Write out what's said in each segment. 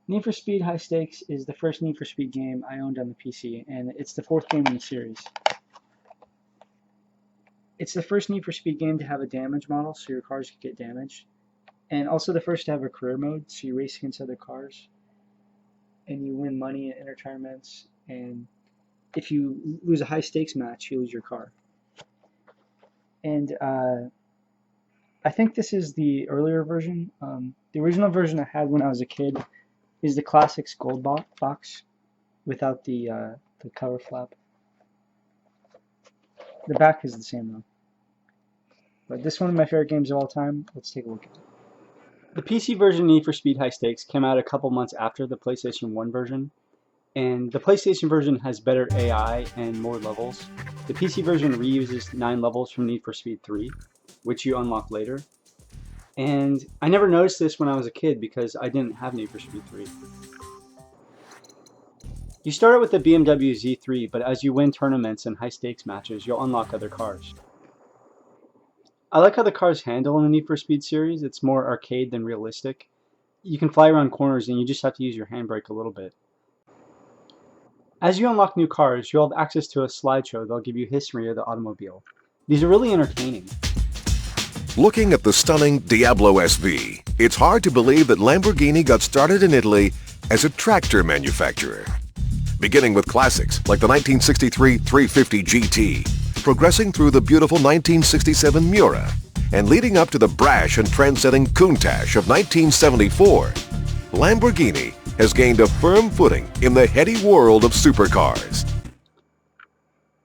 Need for Speed High Stakes is the first Need for Speed game I owned on the PC, and it's the fourth game in the series. It's the first Need for Speed game to have a damage model, so your cars can get damaged, and also the first to have a career mode, so you race against other cars, and you win money at inter tournaments, and if you lose a high stakes match, you lose your car. And I think this is the earlier version. The original version I had when I was a kid is the Classics Gold box without the cover flap. The back is the same though. But this is one of my favorite games of all time. Let's take a look at it. The PC version of Need for Speed High Stakes came out a couple months after the PlayStation 1 version, and the PlayStation version has better AI and more levels. The PC version reuses 9 levels from Need for Speed 3, which you unlock later. And I never noticed this when I was a kid because I didn't have Need for Speed 3. You start out with the BMW Z3, but as you win tournaments and high stakes matches, you'll unlock other cars. I like how the cars handle in the Need for Speed series. It's more arcade than realistic. You can fly around corners and you just have to use your handbrake a little bit. As you unlock new cars, you'll have access to a slideshow that'll give you history of the automobile. These are really entertaining. Looking at the stunning Diablo SV, it's hard to believe that Lamborghini got started in Italy as a tractor manufacturer. Beginning with classics like the 1963 350 GT, progressing through the beautiful 1967 Miura, and leading up to the brash and trend-setting Countach of 1974, Lamborghini has gained a firm footing in the heady world of supercars.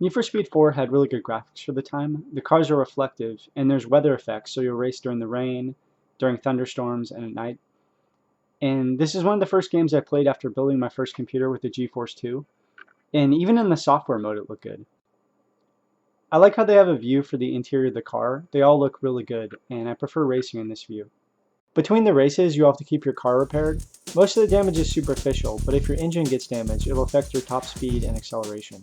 Need for Speed 4 had really good graphics for the time. The cars are reflective, and there's weather effects, so you'll race during the rain, during thunderstorms, and at night. And this is one of the first games I played after building my first computer with the GeForce 2. And even in the software mode, it looked good. I like how they have a view for the interior of the car. They all look really good, and I prefer racing in this view. Between the races, you have to keep your car repaired. Most of the damage is superficial, but if your engine gets damaged, it'll affect your top speed and acceleration.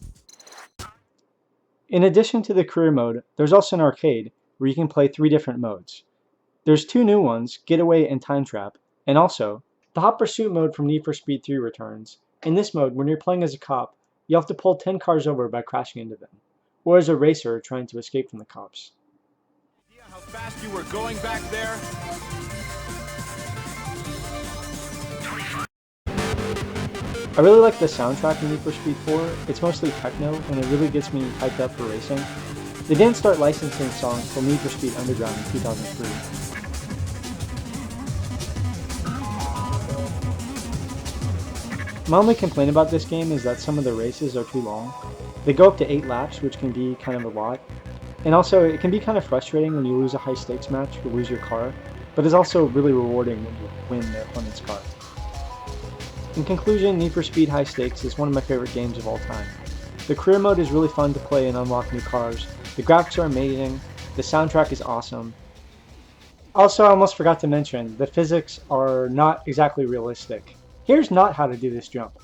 In addition to the career mode, there's also an arcade, where you can play 3 different modes. There's 2 new ones, Getaway and Time Trap, and also, the Hot Pursuit mode from Need for Speed 3 returns. In this mode, when you're playing as a cop, you have to pull 10 cars over by crashing into them, or as a racer trying to escape from the cops. How fast you were going back there? I really like the soundtrack in Need for Speed 4. It's mostly techno, and it really gets me hyped up for racing. They didn't start licensing songs until Need for Speed Underground in 2003. My only complaint about this game is that some of the races are too long. They go up to 8 laps, which can be kind of a lot. And also, it can be kind of frustrating when you lose a high stakes match or lose your car, but it's also really rewarding when you win the opponent's car. In conclusion, Need for Speed High Stakes is one of my favorite games of all time. The career mode is really fun to play and unlock new cars. The graphics are amazing. The soundtrack is awesome. Also, I almost forgot to mention, the physics are not exactly realistic. Here's not how to do this jump.